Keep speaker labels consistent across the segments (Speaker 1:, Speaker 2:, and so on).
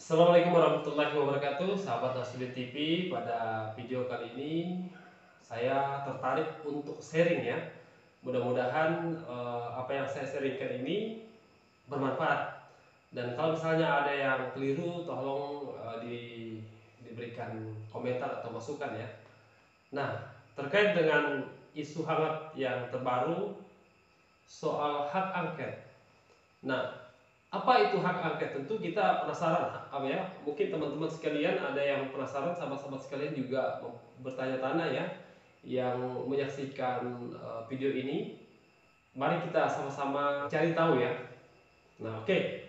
Speaker 1: Assalamualaikum warahmatullahi wabarakatuh, sahabat Nasruddin TV. Pada video kali ini saya tertarik untuk sharing ya. Mudah-mudahan apa yang saya sharingkan ini bermanfaat. Dan kalau misalnya ada yang keliru, tolong diberikan komentar atau masukan ya. Nah, terkait dengan isu hangat yang terbaru soal hak angket. Nah, apa itu hak angket? Tentu kita penasaran, apa ya? Mungkin teman-teman sekalian ada yang penasaran, sahabat-sahabat sekalian juga bertanya-tanya ya, yang menyaksikan video ini. Mari kita sama-sama cari tahu ya. Nah, oke.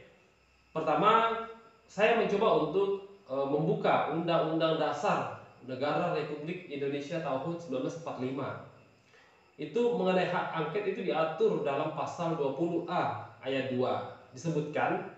Speaker 1: Pertama, saya mencoba untuk membuka Undang-Undang Dasar Negara Republik Indonesia tahun 1945. Itu mengenai hak angket itu diatur dalam pasal 20A ayat 2. Disebutkan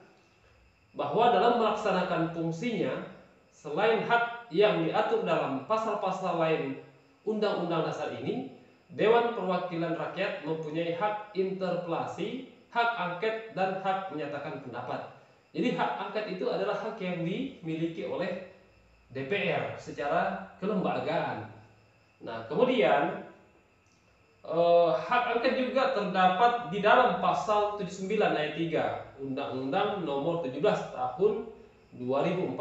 Speaker 1: bahwa dalam melaksanakan fungsinya, selain hak yang diatur dalam pasal-pasal lain Undang-Undang Dasar ini, Dewan Perwakilan Rakyat mempunyai hak interpelasi, hak angket, dan hak menyatakan pendapat. Jadi hak angket itu adalah hak yang dimiliki oleh DPR secara kelembagaan. Nah, kemudian hak angket juga terdapat di dalam pasal 79 ayat 3 Undang-Undang Nomor 17 Tahun 2014.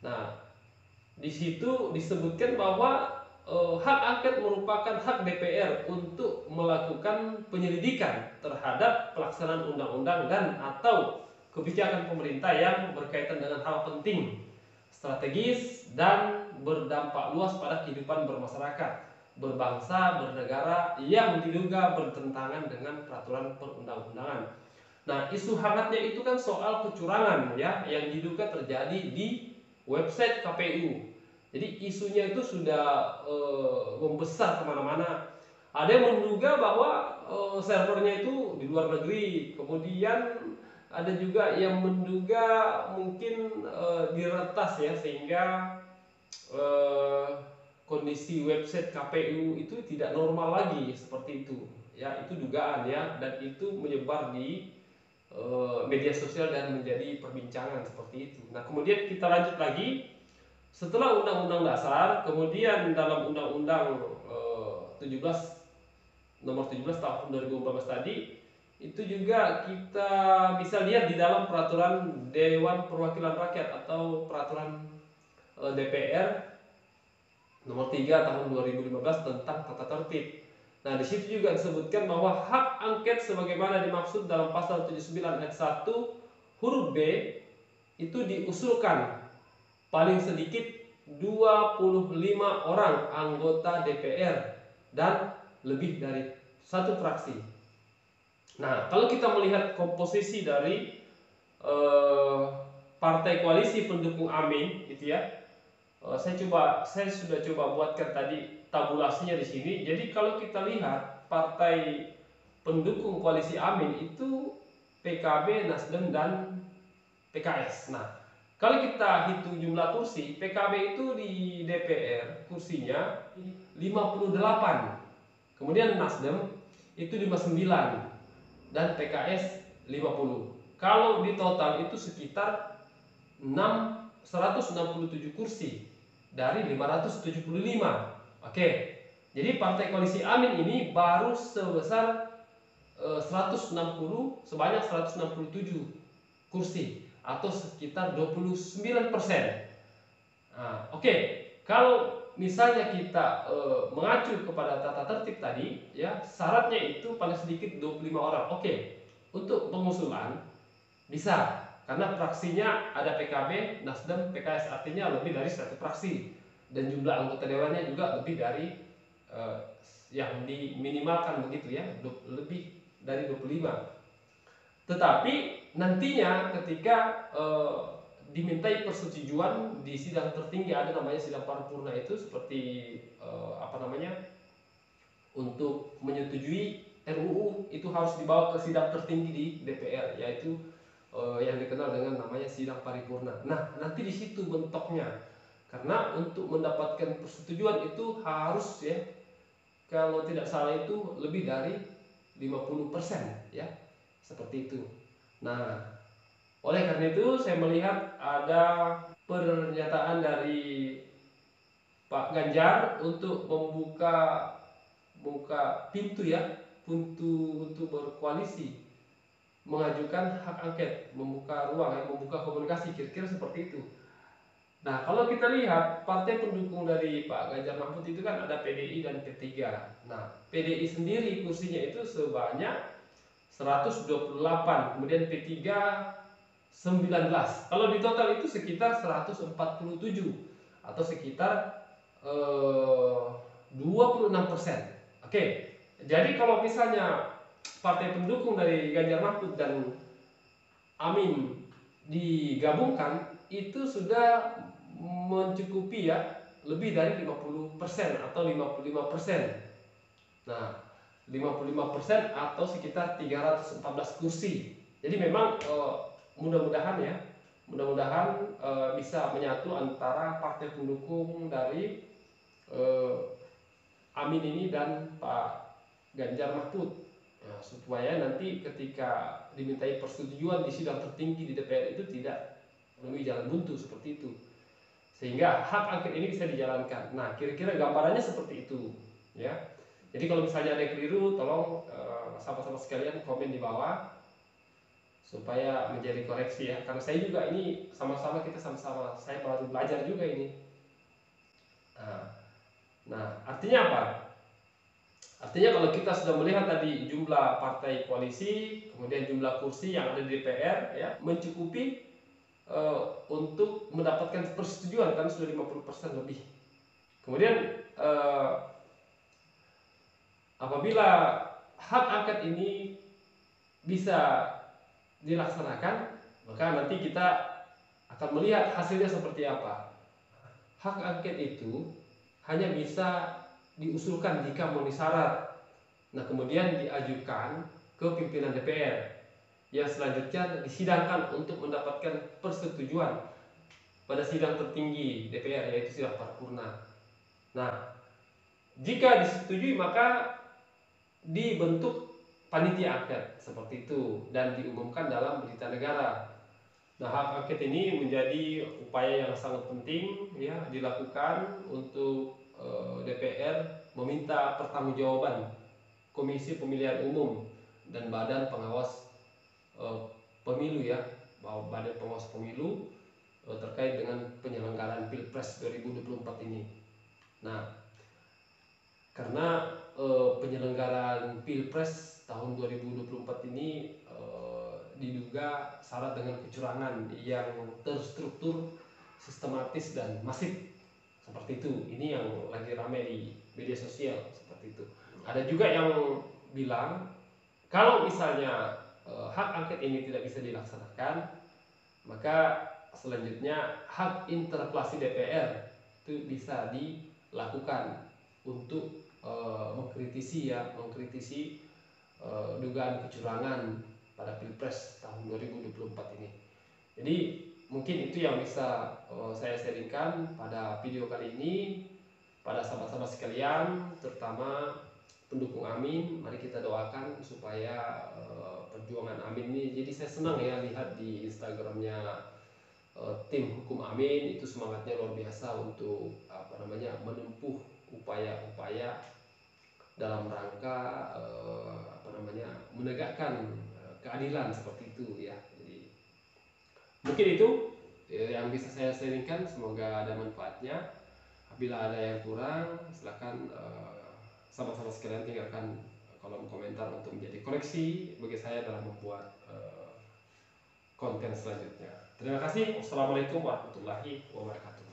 Speaker 1: Nah, di situ disebutkan bahwa hak angket merupakan hak DPR untuk melakukan penyelidikan terhadap pelaksanaan undang-undang dan atau kebijakan pemerintah yang berkaitan dengan hal penting, strategis, dan berdampak luas pada kehidupan bermasyarakat, berbangsa, bernegara yang diduga bertentangan dengan peraturan perundang-undangan. Nah, isu hangatnya itu kan soal kecurangan ya yang diduga terjadi di website KPU. Jadi isunya itu sudah membesar kemana-mana. Ada yang menduga bahwa servernya itu di luar negeri. Kemudian ada juga yang menduga mungkin diretas ya sehingga eh, kondisi website KPU itu tidak normal lagi seperti itu. Ya, itu dugaan ya, dan itu menyebar di media sosial dan menjadi perbincangan seperti itu. Nah, kemudian kita lanjut lagi. Setelah Undang-Undang Dasar, kemudian dalam Undang-Undang 17 Nomor 17 Tahun 2014 tadi, itu juga kita bisa lihat di dalam peraturan Dewan Perwakilan Rakyat atau peraturan DPR Nomor 3 Tahun 2015 tentang tata tertib. Nah, di situ juga disebutkan bahwa hak angket sebagaimana dimaksud dalam pasal 79 ayat 1 huruf B itu diusulkan paling sedikit 25 orang anggota DPR dan lebih dari satu fraksi. Nah, kalau kita melihat komposisi dari partai koalisi pendukung Amin, gitu ya, saya sudah coba buatkan tadi tabulasinya di sini. Jadi kalau kita lihat partai pendukung koalisi Amin itu PKB, Nasdem, dan PKS. Nah, kalau kita hitung jumlah kursi, PKB itu di DPR kursinya 58. Kemudian Nasdem itu 59 dan PKS 50. Kalau di total itu sekitar 167 kursi dari 575. Oke. Jadi partai koalisi Amin ini baru sebesar 160 sebanyak 167 kursi atau sekitar 29%. Nah, oke. Kalau misalnya kita mengacu kepada tata tertib tadi, ya syaratnya itu paling sedikit 25 orang. Oke. Untuk pengusulan bisa karena fraksinya ada PKB, Nasdem, PKS, artinya lebih dari satu fraksi dan jumlah anggota dewannya juga lebih dari yang diminimalkan begitu ya, lebih dari 25. Tetapi nantinya ketika dimintai persetujuan di sidang tertinggi, ada namanya sidang paripurna, itu seperti apa namanya, untuk menyetujui RUU itu harus dibawa ke sidang tertinggi di DPR, yaitu yang dikenal dengan namanya sidang paripurna. Nah, nanti di situ mentoknya. Karena untuk mendapatkan persetujuan itu harus ya, kalau tidak salah itu lebih dari 50% ya. Seperti itu. Nah, Oleh karena itu saya melihat ada pernyataan dari Pak Ganjar untuk membuka pintu ya, pintu untuk berkoalisi, mengajukan hak angket, membuka ruang ya, membuka komunikasi, kira-kira seperti itu. Nah, kalau kita lihat partai pendukung dari Pak Ganjar Mahfud itu kan ada PDI dan P3. Nah, PDI sendiri kursinya itu sebanyak 128, kemudian P3 19. Kalau di total itu sekitar 147 atau sekitar 26%. Oke. Jadi kalau misalnya partai pendukung dari Ganjar Mahfud dan Amin digabungkan itu sudah mencukupi ya lebih dari 50% atau 55%. Nah, 55% atau sekitar 314 kursi. Jadi memang mudah-mudahan ya, mudah-mudahan bisa menyatu antara partai pendukung dari Amin ini dan Pak Ganjar Mahfud. Nah, supaya nanti ketika dimintai persetujuan di sidang tertinggi di DPR itu tidak menemui jalan buntu seperti itu, sehingga hak angket ini bisa dijalankan. Nah, kira-kira gambarannya seperti itu ya. Jadi kalau misalnya ada yang keliru, tolong sahabat-sahabat sekalian komen di bawah supaya menjadi koreksi ya, karena saya juga ini sama-sama, kita sama-sama, saya baru belajar juga ini. Nah, artinya apa? Artinya kalau kita sudah melihat tadi jumlah partai koalisi, kemudian jumlah kursi yang ada di DPR ya, mencukupi untuk mendapatkan persetujuan kan sudah 50% lebih. Kemudian apabila hak angket ini bisa dilaksanakan, maka nanti kita akan melihat hasilnya seperti apa. Hak angket itu hanya bisa diusulkan jika memenuhi syarat. Nah, kemudian diajukan ke pimpinan DPR yang selanjutnya disidangkan untuk mendapatkan persetujuan pada sidang tertinggi DPR, yaitu sidang paripurna. Nah, jika disetujui maka dibentuk panitia angket seperti itu dan diumumkan dalam berita negara. Nah, hak angket ini menjadi upaya yang sangat penting ya dilakukan untuk DPR meminta pertanggungjawaban Komisi Pemilihan Umum dan Badan Pengawas Pemilu ya, Badan Pengawas Pemilu terkait dengan penyelenggaraan Pilpres 2024 ini. Nah, karena penyelenggaraan Pilpres tahun 2024 ini diduga syarat dengan kecurangan yang terstruktur, sistematis dan masif seperti itu. Ini yang lagi ramai di media sosial seperti itu. Ada juga yang bilang kalau misalnya hak angket ini tidak bisa dilaksanakan, maka selanjutnya hak interpelasi DPR itu bisa dilakukan untuk mengkritisi dugaan kecurangan pada Pilpres tahun 2024 ini. Jadi mungkin itu yang bisa saya sharingkan pada video kali ini pada sahabat-sahabat sekalian, terutama pendukung Amin. Mari kita doakan supaya perjuangan Amin ini, jadi saya senang ya lihat di Instagramnya tim hukum Amin itu semangatnya luar biasa untuk menempuh upaya-upaya dalam rangka menegakkan keadilan seperti itu ya. Jadi mungkin itu yang bisa saya sharingkan, semoga ada manfaatnya. Apabila ada yang kurang, silakan sahabat-sahabat sekalian tinggalkan kolom komentar untuk menjadi koreksi bagi saya dalam membuat konten selanjutnya. Terima kasih. Wassalamualaikum warahmatullahi wabarakatuh.